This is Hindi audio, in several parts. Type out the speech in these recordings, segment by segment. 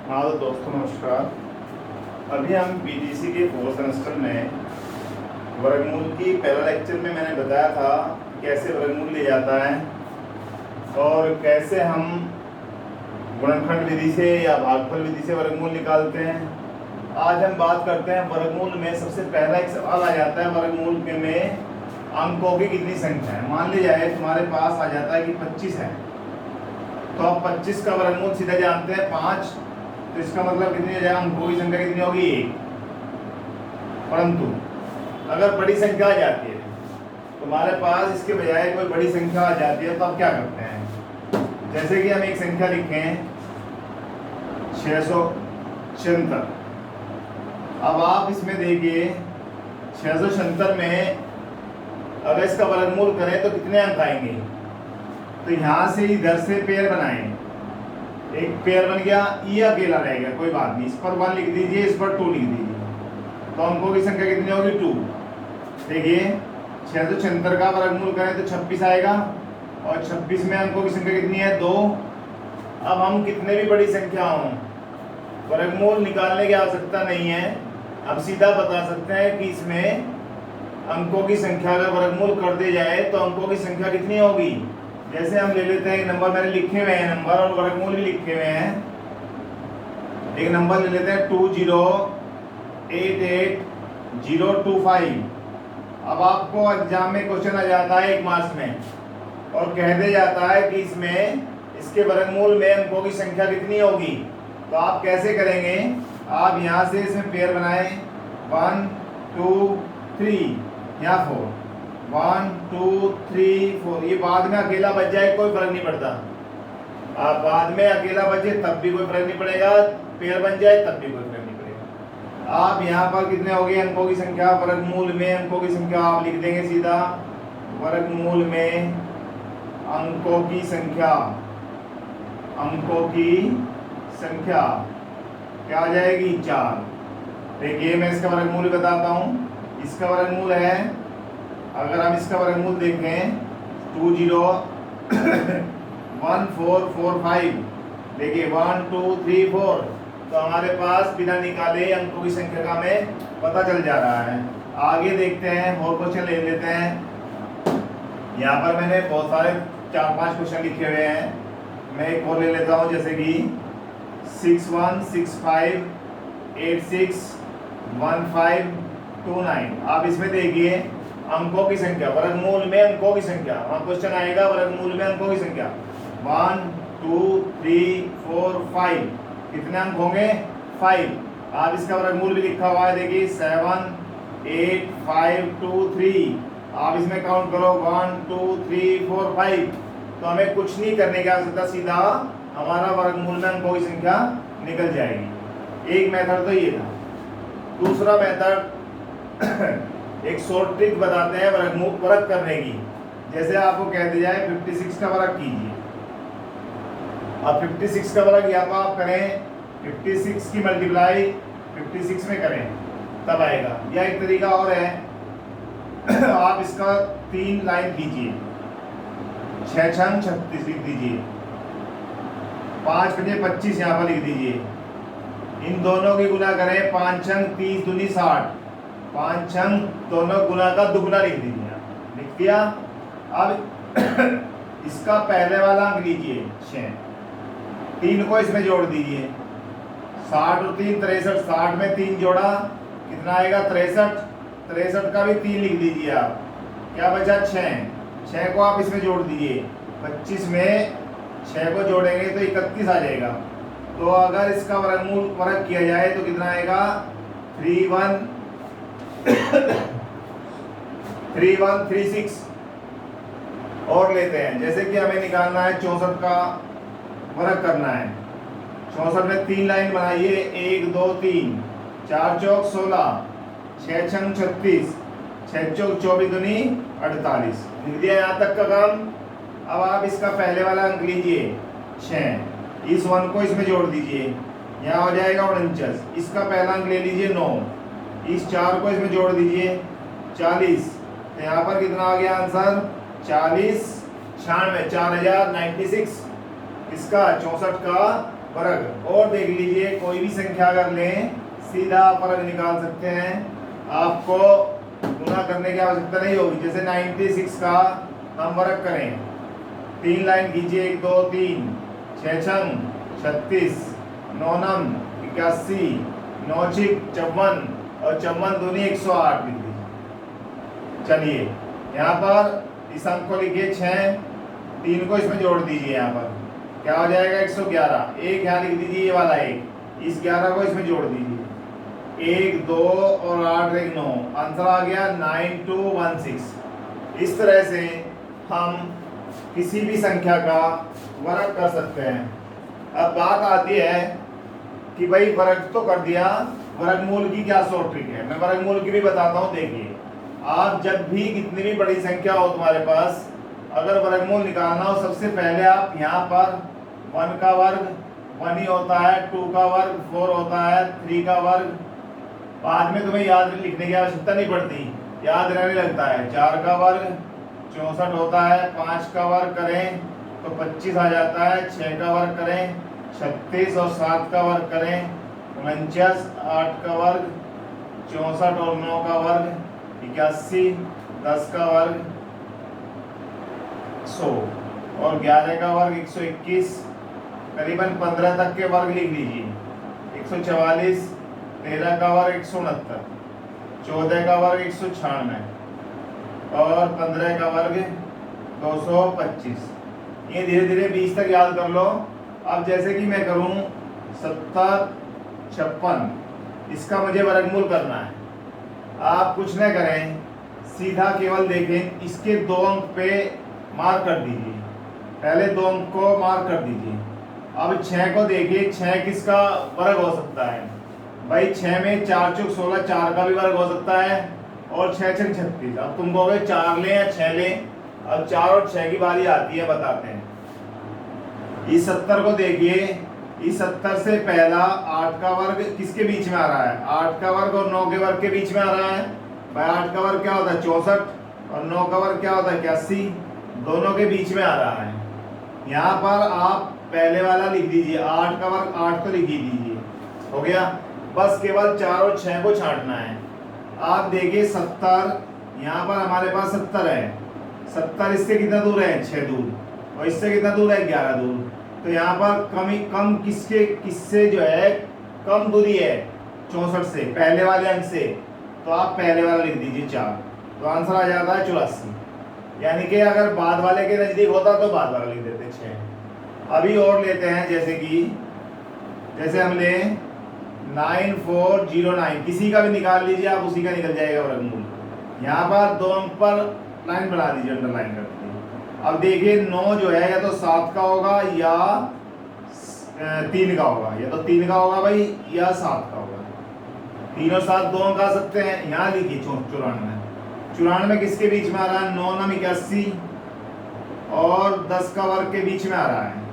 हाँ तो दोस्तों नमस्कार। अभी हम बीटीसी के फोर्थ सेमेस्टर में वर्गमूल की पहला लेक्चर में मैंने बताया था कैसे वर्गमूल लिया जाता है और कैसे हम गुणनखंड विधि से या भागफल विधि से वर्गमूल निकालते हैं। आज हम बात करते हैं वर्गमूल में सबसे पहला एक सवाल आ जाता है वर्गमूल में अंकों की कितनी संख्या है। मान लिया जाए तुम्हारे पास आ जाता है कि 25 है, तो आप 25 का वर्गमूल सीधा जानते हैं 5, तो इसका मतलब कितनी हो जाएगा, अंकों की संख्या कितनी होगी 1। परंतु अगर बड़ी संख्या आ जाती है, तुम्हारे पास इसके बजाय कोई बड़ी संख्या आ जाती है, तो आप क्या करते हैं। जैसे कि हम एक संख्या लिखें 676। अब आप इसमें देखिए 676 में अगर इसका वर्गमूल करें तो कितने अंक आएंगे। तो यहाँ से इधर से पेयर बनाएं, एक पेयर बन गया, ये अकेला रहेगा, कोई बात नहीं, इस पर 1 लिख दीजिए, इस पर 2 लिख दीजिए, तो अंकों की संख्या कितनी होगी 2। देखिए 676 का वर्गमूल करें तो 26 आएगा और 26 में अंकों की संख्या कितनी है 2। अब हम कितने भी बड़ी संख्या हों वर्गमूल निकालने की आवश्यकता नहीं है, अब सीधा बता सकते हैं कि इसमें अंकों की संख्या का वर्गमूल कर दिया जाए तो अंकों की संख्या कितनी होगी। जैसे हम ले लेते हैं एक नंबर, मैंने लिखे हुए हैं नंबर और वर्गमूल भी लिखे हुए हैं। एक नंबर ले लेते हैं 2088025। अब आपको एग्जाम में क्वेश्चन आ जाता है 1 मार्क्स में और कह दिया जाता है कि इसमें इसके वर्गमूल में अंकों की संख्या कितनी होगी। तो आप कैसे करेंगे, आप यहाँ से इसमें पेयर बनाएं 1 2 3, यहाँ 4, 1 2 3 4। ये बाद में अकेला बच जाए कोई फर्क नहीं पड़ता, आप बाद में अकेला बचे तब भी कोई फर्क नहीं पड़ेगा, पेयर बन जाए तब भी कोई फर्क नहीं पड़ेगा। आप यहाँ पर कितने हो गए अंकों की संख्या, वर्गमूल में अंकों की संख्या आप लिख देंगे सीधा, वर्गमूल में अंकों की संख्या, अंकों की संख्या क्या आ जाएगी 4। देखिए मैं इसका वर्गमूल बताता हूँ। इसका वर्गमूल है, अगर हम इसका वर्गमूल देखें 201445, देखिए 1 2 3 4, तो हमारे पास बिना निकाले अंकों की संख्या का हमें पता चल जा रहा है। आगे देखते हैं, और क्वेश्चन ले लेते हैं। यहाँ पर मैंने बहुत सारे 4-5 क्वेश्चन लिखे हुए हैं, मैं एक और ले लेता हूँ, जैसे कि 6165861529। आप इसमें देखिए अंकों की संख्या, वर्गमूल में अंकों की संख्या, वहाँ क्वेश्चन आएगा वर्गमूल में अंकों की संख्या 1 2 3 4 5, कितने अंक होंगे 5। आप इसका वर्गमूल भी लिखा हुआ है, देखिए 78523। आप इसमें काउंट करो 1 2 3 4 5। तो हमें कुछ नहीं करने की आवश्यकता, सीधा हमारा वर्गमूल में अंकों की संख्या निकल जाएगी। एक मेथड तो ये था। दूसरा मेथड एक शॉर्ट ट्रिक बताते हैं वर्गमूल वर्ग करने की। जैसे आपको कह दिया जाए 56 का वर्ग कीजिए, अब 56 का वर्ग या तो आप करें 56 की मल्टीप्लाई 56 में करें तब आएगा, या एक तरीका और है आप इसका 3 लाइन कीजिए, 6 छंग 36 लिख दीजिए, 5 पंजे 25 यहाँ पर लिख दीजिए, इन दोनों की गुना करें 5 छंग 30 दूनी 60, 5 छंग दोनों गुना का दुगुना लिख दीजिए, लिख दिया। अब इसका पहले वाला अंक लीजिए 6, 3 को इसमें जोड़ दीजिए, 60 और 3 63, 60 में 3 जोड़ा कितना आएगा 63, 63 का भी 3 लिख दीजिए आप, क्या बचा 6 को आप इसमें जोड़ दीजिए, 25 में 6 को जोड़ेंगे तो 31 आ जाएगा। तो अगर इसका वर्गमूल वर्ग किया जाए तो कितना आएगा 3136। और लेते हैं, जैसे कि हमें निकालना है 64 का वर्ग करना है। 64 में 3 लाइन बनाइए, 1 2 3, 4 चौक 16, 6 छंग 36, 6 चौक 24 दूनी 48, लिख दिया यहाँ तक का काम। अब आप इसका पहले वाला अंक लीजिए 6, इस 1 को इसमें जोड़ दीजिए, यहाँ हो जाएगा 49, इसका पहला अंक ले लीजिए 9, इस 4 को इसमें जोड़ दीजिए 40, तो यहाँ पर कितना आ गया आंसर 40 96 4096। इसका 64 का वर्ग। और देख लीजिए कोई भी संख्या अगर लें सीधा वर्ग निकाल सकते हैं, आपको गुणा करने की आवश्यकता नहीं होगी। जैसे 96 का हम वर्ग करें, 3 लाइन कीजिए, 1 2 3, 6 छंग 36, 9 नम 81, 9 छिक 54 और 54 दूनी 108 लिख दीजिए। चलिए यहाँ पर इस अंक को लिखिए 6, 3 को इसमें जोड़ दीजिए, यहाँ पर क्या हो जाएगा 111। एक यहाँ लिख दीजिए, ये वाला एक, इस 11 को इसमें जोड़ दीजिए, 1 2 और 8 1 9, आंसर आ गया 9216। इस तरह से हम किसी भी संख्या का वर्ग कर सकते हैं। अब बात आती है कि भाई वर्ग तो कर दिया, वर्गमूल की क्या शॉर्ट ट्रिक है। मैं वर्गमूल की भी बताता हूँ। देखिए आप जब भी कितनी भी बड़ी संख्या हो तुम्हारे पास, अगर वर्गमूल निकालना हो, सबसे पहले आप यहाँ पर 1 का वर्ग 1 ही होता है, 2 का वर्ग 4 होता है, 3 का वर्ग, बाद में तुम्हें याद लिखने की आवश्यकता नहीं पड़ती, याद रहने लगता है। 4 का वर्ग 64 होता है, 5 का वर्ग करें तो 25 आ जाता है, 6 का वर्ग करें 36 और 7 का वर्ग करें 49, 8 का वर्ग 64 और 9 का वर्ग 81, 10 का वर्ग 100 और 11 का वर्ग 121, करीबन 15 तक के वर्ग लिख लीजिए। 144, 13 का वर्ग 169, 14 का वर्ग 196 और 15 का वर्ग 225। ये धीरे धीरे 20 तक याद कर लो। अब जैसे कि मैं करूं 70 56, इसका मुझे वर्गमूल करना है। आप कुछ न करें, सीधा केवल देखें, इसके 2 अंक पे मार्क कर दीजिए, पहले 2 अंक को मार्क कर दीजिए। अब 6 को देखिए, 6 किसका वर्ग हो सकता है भाई? 6 में 4 चौक 16, 4 का भी वर्ग हो सकता है और 6 छक 36। अब तुम कहोगे 4 लें या 6 लें? अब 4 और 6 की बारी आती है, बताते हैं। इस 70 को देखिए, इस 70 से पहला 8 का वर्ग किसके बीच में आ रहा है? 8 का वर्ग और 9 के वर्ग के बीच में आ रहा है भाई। 8 का वर्ग क्या होता है? 64 और 9 का वर्ग क्या होता है? 81, दोनों के बीच में आ रहा है। यहाँ पर आप पहले वाला लिख दीजिए, 8 का वर्ग 8 तो लिख ही दीजिए, हो गया। बस केवल 4 और 6 को छांटना है। आप देखिए 70, यहाँ पर हमारे पास 70 है, 70 इससे कितना दूर है? 6 दूर, और इससे कितना दूर है? 11 दूर। तो यहाँ पर कम किससे जो है कम दूरी है? 64 से, पहले वाले अंक से। तो आप पहले वाला लिख दीजिए 4, तो आंसर आ जाता है 84। यानी कि अगर बाद वाले के नजदीक होता तो बाद वाला लिख देते 6। अभी और लेते हैं, जैसे हम लें 9409, किसी का भी निकाल लीजिए आप, उसी का निकल जाएगा वर्गमूल। यहाँ पर 2 अंक पर लाइन बना दीजिए, अंडरलाइन कर दीजिए। अब देखिए 9 जो है या तो 7 का होगा या 3 का होगा, या तो 3 का होगा भाई या 7 का होगा। 3 और 7 2 अंक आ सकते हैं। यहाँ लिखिए 94, 94 किसके बीच में आ रहा है? 9 9 81 और 10 का वर्ग के बीच में आ रहा है।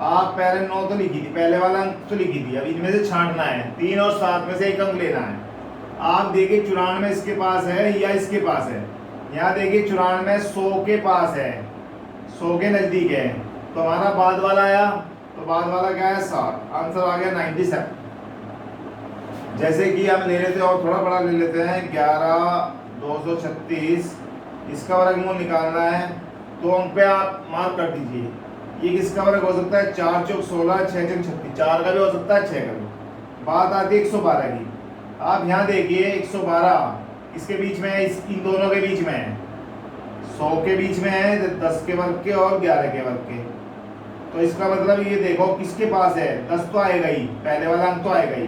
आप पहले 9 तो लिखी थी, पहले वाला अंक तो लिखी थी, अब इनमें से छांटना है। 3 और 7 में से एक अंक लेना है। आप देखिए 94 इसके पास है या इसके पास है? यहाँ देखिए 94 100 के पास है, 100 के नजदीक है। तो हमारा बाद वाला आया, तो बाद वाला क्या है? 7। आंसर आ गया 97। जैसे कि हम ले लेते हैं और थोड़ा बड़ा ले लेते हैं, 11 236, इसका वर्गमूल निकालना है। 2 अंक पे आप मार्क कर दीजिए। ये किसका वर्ग हो सकता है? 4 चौक 16, 6 छक 36, 4 का भी हो सकता है, 6 का भी। बात आती है 112 की। आप यहाँ देखिए 112 इसके बीच में है, इन दोनों के बीच में है, 100 के बीच में है, 10 के वर्ग के और 11 के वर्ग के। तो इसका मतलब ये देखो किसके पास है? 10 तो आएगा ही, पहले वाला अंक तो आएगा ही।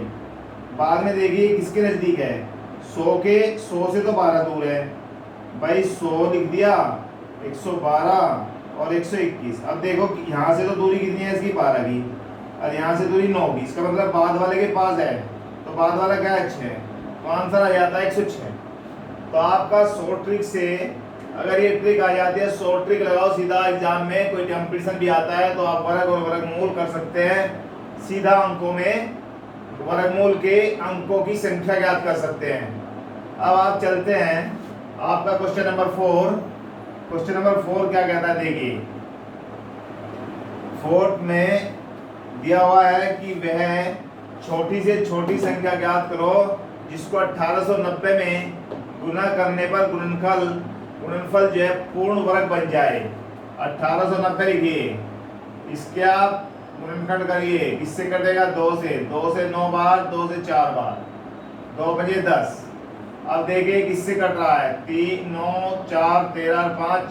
बाद में देखिए किसके नजदीक है? 100 से तो 12 दूर है भाई, 100 लिख दिया, 112 और 121। अब देखो यहाँ से तो दूरी कितनी है इसकी? 12 की, और यहाँ से दूरी 9 की। इसका मतलब बाद वाले के पास है, तो बाद वाला क्या है? 6। तो आंसर आ जाता है 106। तो आपका शॉर्ट ट्रिक से अगर ये ट्रिक आ जाती है, शॉर्ट ट्रिक लगाओ सीधा, एग्जाम में कोई कंपटीशन भी आता है तो आप वर्ग और वर्गमूल कर सकते हैं। सीधा अंकों में वर्गमूल के अंकों की संख्या ज्ञात कर सकते हैं। अब आप चलते हैं आपका क्वेश्चन नंबर 4। क्वेश्चन नंबर 4 क्या कहता है? देखिए 4 में दिया हुआ है कि वह छोटी से छोटी संख्या ज्ञात करो जिसको 1890 में गुना करने पर गुणनफल जो है पूर्ण वर्ग बन जाए। 1890 लिखिए, इसके आप गुणनखंड करिए, किससे कटेगा? 2 से 9 बार, 2 से 4 बार, 2 बजे 10। अब देखिए किससे कट रहा है? 3 9 4 13 और 5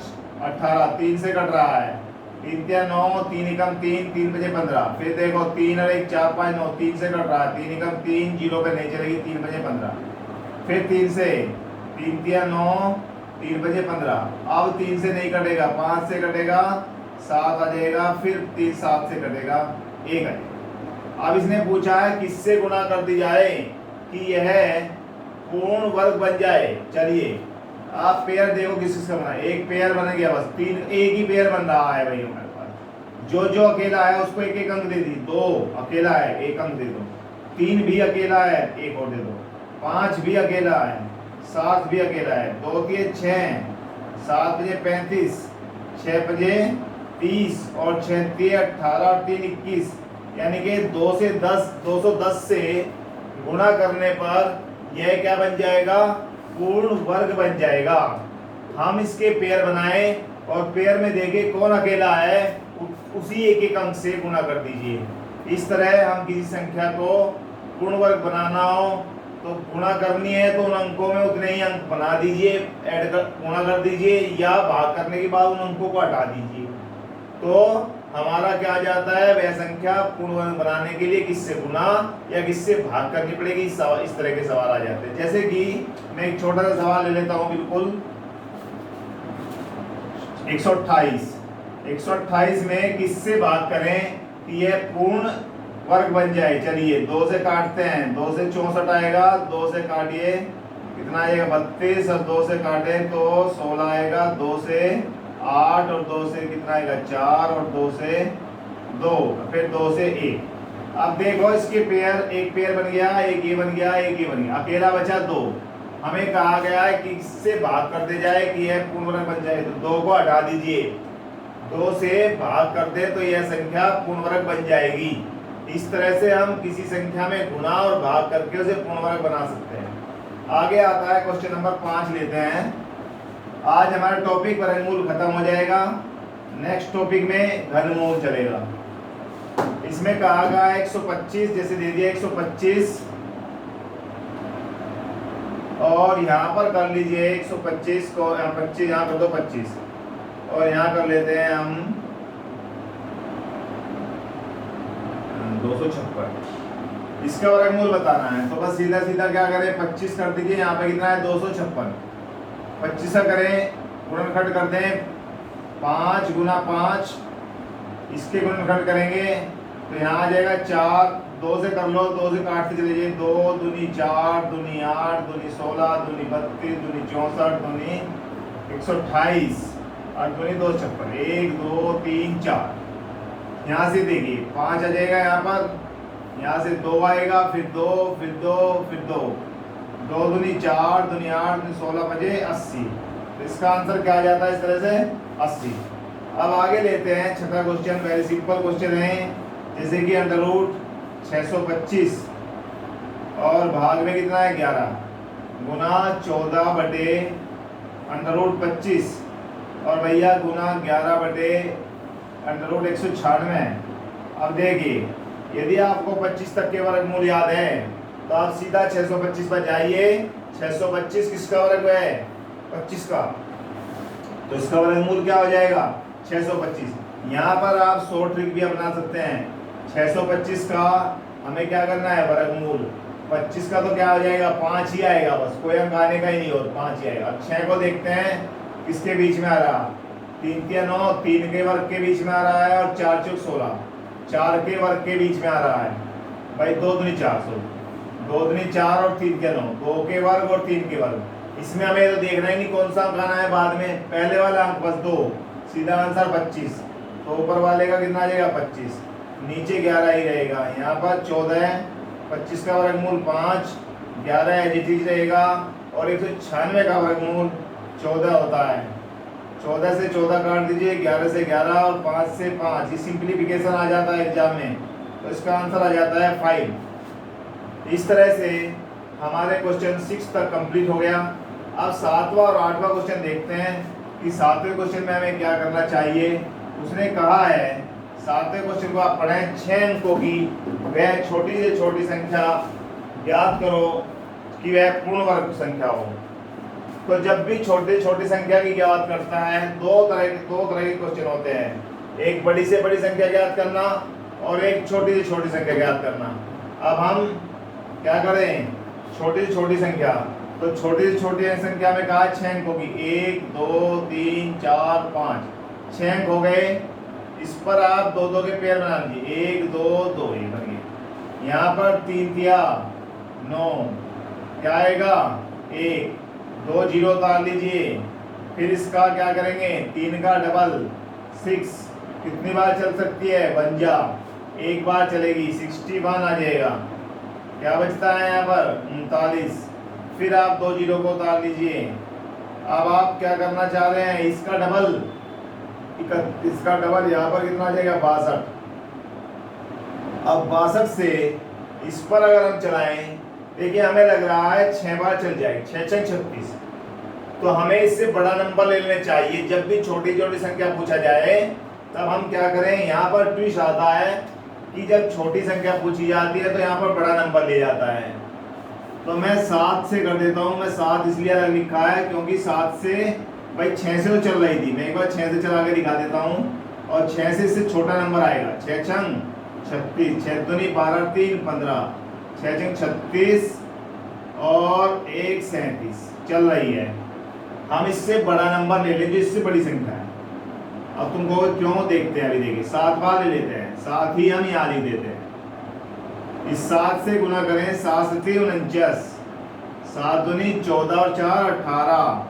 18, 3 से कट रहा है। 3 या 9, 3 एकम 3, 3 बजे 15। फिर देखो 3 और 1 4 5 9, 3 से कट रहा है। 3 एकम 3, 0 पे नहीं चलेगी, 3 बजे 15। फिर 3 से, 3 या 9, 3 बजे 15। अब 3 से नहीं कटेगा, 5 से कटेगा, 7 आ जाएगा। फिर 3 7 से कटेगा, 1 आ जाएगा। अब इसने पूछा है किससे गुणा कर दी जाए कि यह पूर्ण वर्ग बन जाए। चलिए आप पेयर देखो किसका बना। एक पेयर बन गया, बस 3, एक ही पेयर बन रहा है भाई हमारे पास। जो अकेला है उसको एक एक अंक दे दी। 2 अकेला है, 1 अंक दे दो। 3 भी अकेला है, 1 और दे दो। 5 भी अकेला है, 7 भी अकेला है। 2 3 6, 7 बजे 35, 6 बजे 30 और 6 3 18 और 3 21। यानी कि 2 से 10, 210 से गुणा करने पर यह क्या बन जाएगा? पूर्ण वर्ग बन जाएगा। हम इसके पेयर बनाए और पेयर में देखे कौन अकेला है, उसी एक एक अंक से गुणा कर दीजिए। इस तरह हम किसी संख्या को पूर्ण वर्ग बनाना हो तो गुणा करनी है तो उन अंकों में उतने ही अंक बना दीजिए, ऐड कर गुणा कर दीजिए, या भाग करने के बाद उन अंकों को हटा दीजिए। तो हमारा क्या आ जाता है? वह संख्या पूर्ण वर्ग बनाने के लिए किससे गुणा या किससे भाग करनी पड़ेगी। इस तरह के सवाल आ जाते हैं। जैसे कि मैं एक छोटा सा सवाल ले लेता हूं, बिल्कुल 128 में किससे भाग करें कि यह पूर्ण वर्ग बन जाए। चलिए 2 से काटते हैं, 2 से 64 आएगा, 2 से काटिए कितना आएगा? 32 और 2 से काटे तो 16 आएगा। 2 से 8 और 2 से कितना आएगा? 4 और 2 से 2, फिर 2 से 1। अब देखो इसके पेयर, एक पेयर बन गया, एक ये बन गया, एक ये बन गया, अकेला बचा 2। हमें कहा गया है कि इससे भाग कर दे जाए कि यह पूर्ण वर्ग बन जाए, तो 2 को हटा दीजिए। 2 से भाग कर दे तो यह संख्या पूर्ण वर्ग बन जाएगी। इस तरह से हम किसी संख्या में गुणा और भाग करके उसे पूर्ण वर्ग बना सकते हैं। आगे आता है क्वेश्चन नंबर 5 लेते हैं। आज हमारा टॉपिक वर्गमूल खत्म हो जाएगा, नेक्स्ट टॉपिक में घनमूल चलेगा। इसमें कहा गया है 125, जैसे दे दिया 125 और यहाँ पर कर लीजिए 125 को 25 यहाँ कर दो 25 और यहाँ कर लेते हैं हम 256। इसका वर्गमूल बताना है तो बस सीधा सीधा क्या करें? 25 कर दीजिए, यहाँ पे कितना है? 256। 25 का करें गुणनखंड कर दें 5 गुना 5, इसके गुणनखंड करेंगे तो यहाँ आ जाएगा 4। 2 से कर लो, 2 से काटते चले जाइए। 2 दूनी 4, दूनी 8, दूनी 16, दूनी 32, दूनी 64, दूनी 128 और दूनी 256। 1 2 3 4। यहाँ से देखिए 5 आ जाएगा, यहाँ पर यहाँ से 2 आएगा, फिर 2 फिर 2 फिर 2, 2 दूनी 4, दूनी 8, दूनी 16 बजे 80। तो इसका आंसर क्या आ जाता है? इस तरह से 80। अब आगे लेते हैं छठा क्वेश्चन। वेरी सिंपल क्वेश्चन है, जैसे कि अंडर रूट 625 और भाग में कितना है? 11 गुना 14 बटे अंडर रूट 25 और भैया गुना 11 बटे अंडर रूट 196। अब देखिए यदि आपको 25 तक के वर्गमूल याद है तो आप सीधा 625 पर जाइए। 625 किसका वर्ग है? 25 का, तो इसका वर्गमूल क्या हो जाएगा? 625। यहाँ पर आप 100 ट्रिक भी अपना सकते हैं। 625 का हमें क्या करना है? वर्गमूल। 25 का तो क्या हो जाएगा? 5 ही आएगा, बस कोई अंक आने का ही नहीं और 5 ही आएगा। 6 को देखते हैं किसके बीच में आ रहा? 3 या 9, 3 के वर्ग के बीच में आ रहा है और 4 चौक 16, 4 के वर्ग के बीच में आ रहा है भाई। 2 दूनी 4, 2 दूनी 4 और 3 के 9, 2 के वर्ग और 3 के वर्ग। इसमें हमें तो देखना ही नहीं कौन सा अंक आना है बाद में, पहले वाला अंक बस 2, सीधा आंसर 25। तो ऊपर वाले का कितना आ जाएगा? 25, नीचे 11 ही रहेगा। यहाँ पर 14 है, 25 का वर्गमूल 5, 11 एज इट रहेगा और 196 का वर्गमूल 14 होता है। 14 से 14 काट दीजिए, 11 से 11 और 5 से 5, ये सिंप्लीफिकेशन आ जाता है एग्जाम में। तो इसका आंसर आ जाता है 5। इस तरह से हमारे क्वेश्चन 6 तक कंप्लीट हो गया। अब 7वां और 8वां क्वेश्चन देखते हैं कि 7वें क्वेश्चन में हमें क्या करना चाहिए। उसने कहा है 7वें क्वेश्चन को आप पढ़ें, 6 अंकों की वह छोटी से छोटी संख्या ज्ञात करो कि वह पूर्ण वर्ग संख्या हो। तो जब भी छोटी छोटी संख्या की ज्ञात करता है दो तरह के क्वेश्चन होते हैं, एक बड़ी से बड़ी संख्या ज्ञात करना और एक छोटी से छोटी संख्या ज्ञात करना। अब हम क्या करें, छोटी से छोटी संख्या, तो छोटी से छोटी संख्या में कहा 6 अंकों की, 1 2 3 4 5 6 अंक हो गए। इस पर आप दो दो के पेयर बना लीजिए, 1 2 2 ये बन गए। यहाँ पर 3 तिया 9, क्या आएगा 1, 2 जीरो उतार लीजिए। फिर इसका क्या करेंगे, 3 का डबल 6, कितनी बार चल सकती है, 52, एक बार चलेगी 61 आ जाएगा। क्या बचता है यहाँ पर 39। फिर आप 2 जीरो को उतार लीजिए। अब आप क्या करना चाह रहे हैं, इसका डबल यहाँ पर कितना आ जाएगा 62। अब 62 से इस पर अगर हम चलाएं, देखिए हमें लग रहा है 6 बार चल जाएगी, 6 6 36। तो हमें इससे बड़ा नंबर ले लेना चाहिए। जब भी छोटी छोटी संख्या पूछा जाए तब हम क्या करें, यहाँ पर ट्विस्ट आता है कि जब छोटी संख्या पूछी जाती है तो यहाँ पर बड़ा नंबर ले जाता है। तो मैं 7 से कर देता हूँ। मैं 7 इसलिए अलग लिखा है क्योंकि 7 से भाई 6 से तो चल रही थी, मैं एक बार 6 से चला के दिखा देता हूँ। और 6 से इससे छोटा नंबर आएगा, 6 छंग 36, 6 दूनी 12 3 15, 6 छंग 36 और 1 37 चल रही है। हम इससे बड़ा नंबर ले लें जो इससे बड़ी संख्या है। अब तुम कहोगे क्यों, देखते हैं अभी। देखिए 7 बार ले लेते हैं, 7 ही हम यहाँ लिख देते हैं। इस 7 से गुना करें, 7 से 49, 7 दूनी 14 और 4 18,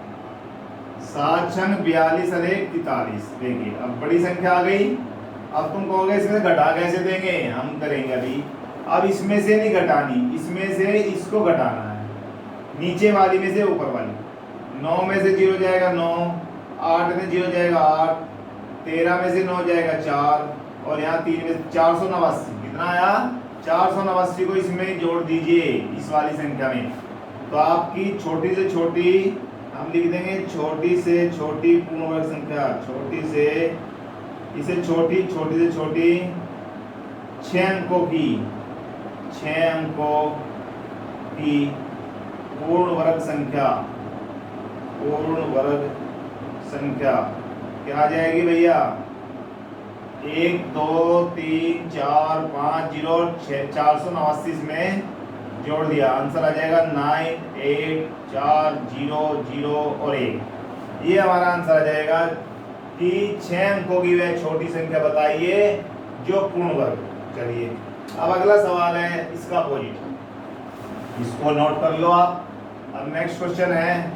7 छंग 42 और 1 43। देखिए अब बड़ी संख्या आ गई। अब तुम कहोगे इसमें घटा कैसे देंगे, हम करेंगे अभी। अब इसमें से नहीं घटानी, इसमें से इसको घटाना है, नीचे वाली में से ऊपर वाली। 9 में से 0 जाएगा 9, 8 में 0 जाएगा 8, 13 में से 9 जाएगा 4 और यहाँ 3 में 489। कितना आया 489 को इसमें जोड़ दीजिए इस वाली संख्या में। तो आपकी छोटी से छोटी हम लिख देंगे, छोटी से छोटी पूर्ण वर्ग संख्या, छोटी से इसे छोटी से छोटी 6 अंकों की, 6 अंकों की पूर्ण वर्ग संख्या, पूर्ण वर्ग संख्या क्या आ जाएगी भैया, 1 2 3 4 5 0 6 489 में जोड़ दिया, आंसर आ जाएगा 9 8 4 0 0 और 1। ये हमारा आंसर आ जाएगा कि 6 अंकों की वह छोटी संख्या बताइए जो पूर्ण वर्ग। चलिए अब अगला सवाल है इसका अपोजिट, इसको नोट कर लो आप। अब नेक्स्ट क्वेश्चन है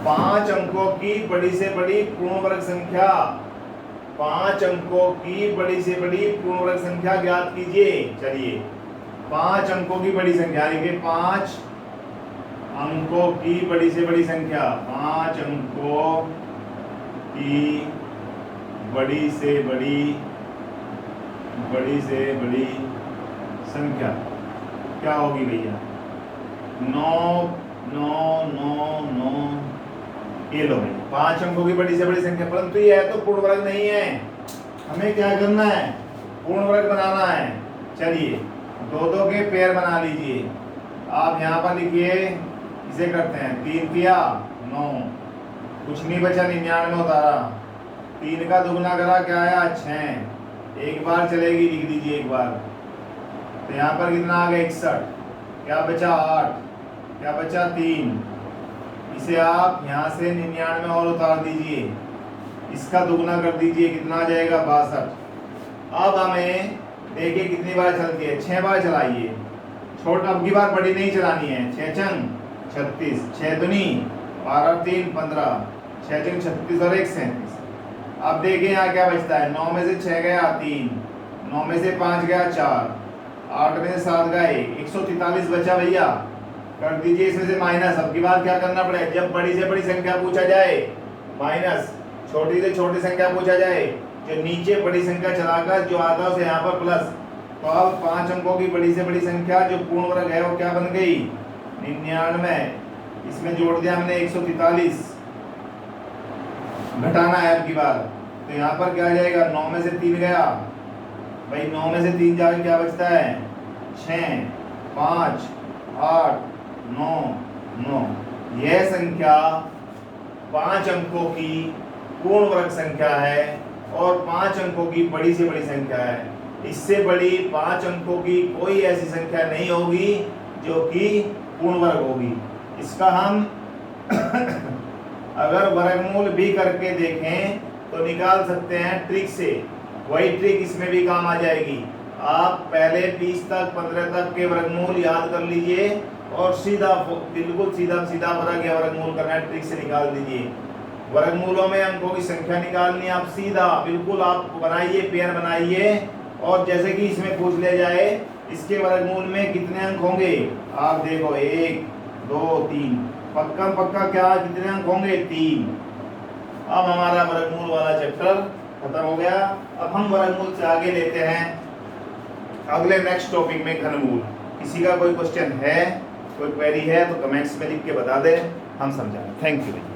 5 अंकों की बड़ी से बड़ी पूर्ण वर्ग संख्या, 5 अंकों की बड़ी से बड़ी पूर्ण वर्ग संख्या ज्ञात कीजिए। चलिए 5 अंकों की बड़ी संख्या लिखिए, 5 अंकों की बड़ी से बड़ी संख्या, 5 अंकों की बड़ी से बड़ी संख्या क्या होगी भैया, 9 9 9 9। ये लो भाई 5 अंकों की बड़ी से बड़ी संख्या, परंतु ये है तो पूर्ण वर्ग नहीं है। हमें क्या करना है, पूर्ण वर्ग बनाना है। चलिए 2 2 के पेयर बना लीजिए। आप यहाँ पर लिखिए, इसे करते हैं 3 तिया 9, कुछ नहीं बचा, 99 उतारा, 3 का दुगना करा क्या आया 6, एक बार चलेगी, लिख दीजिए एक बार। तो यहाँ पर कितना आ गया 61, क्या बचा 8, क्या बचा 3। इसे आप यहाँ से 99 और उतार दीजिए, इसका दुगना कर दीजिए, कितना आ जाएगा 62। अब हमें देखिए कितनी बार चलती है, 6 बार चलाइए। छोटा अब की बार बड़ी नहीं चलानी है, 6 छंग 36, 6 दूनी 12 3 15, 6 छंग 36 और 1 37। अब देखिए यहाँ क्या बचता है, 9 में से 6 गया 3, 9 में से 5 गया 4, 8 में से 7 गया 1, 143 बचा भैया। कर दीजिए इसमें से माइनस। अब की बार क्या करना पड़ेगा, जब बड़ी से बड़ी संख्या पूछा जाए माइनस, छोटी से छोटी संख्या पूछा जाए जो नीचे बड़ी संख्या चलाकर जो आता है उसे यहाँ पर प्लस। तो अब 5 अंकों की बड़ी से बड़ी संख्या जो पूर्ण वर्ग है वो क्या बन गई 99। इसमें जोड़ दिया हमने 143, घटाना है अब की बार। तो यहाँ पर क्या आ जाएगा 9 में से 3 गया भाई, 9 में से 3 जाकर क्या बचता है 6, 5, 8, 9, 9। यह संख्या 5 अंकों की पूर्ण वर्ग संख्या है और 5 अंकों की बड़ी से बड़ी संख्या है। इससे बड़ी 5 अंकों की कोई ऐसी संख्या नहीं होगी जो कि पूर्ण वर्ग होगी। इसका हम अगर वर्गमूल भी करके देखें तो निकाल सकते हैं ट्रिक से। वही ट्रिक इसमें भी काम आ जाएगी। आप पहले 20 तक 15 तक के वर्गमूल याद कर लीजिए और सीधा बिल्कुल सीधा सीधा वर्ग या वर्गमूल करना है, ट्रिक से निकाल दीजिए। वर्गमूलों में अंकों की संख्या निकालनी, आप सीधा बिल्कुल आप बनाइए, पेयर बनाइए और जैसे कि इसमें पूछ लिया जाए इसके वर्गमूल में कितने अंक होंगे, आप देखो 1 2 3, पक्का पक्का क्या कितने अंक होंगे 3। अब हमारा वर्गमूल वाला चैप्टर खत्म हो गया। अब हम वर्गमूल से आगे लेते हैं अगले नेक्स्ट टॉपिक में घनमूल। किसी का कोई क्वेश्चन है, कोई क्वेरी है तो कमेंट्स में लिख के बता दें, हम समझाएं। Thank you.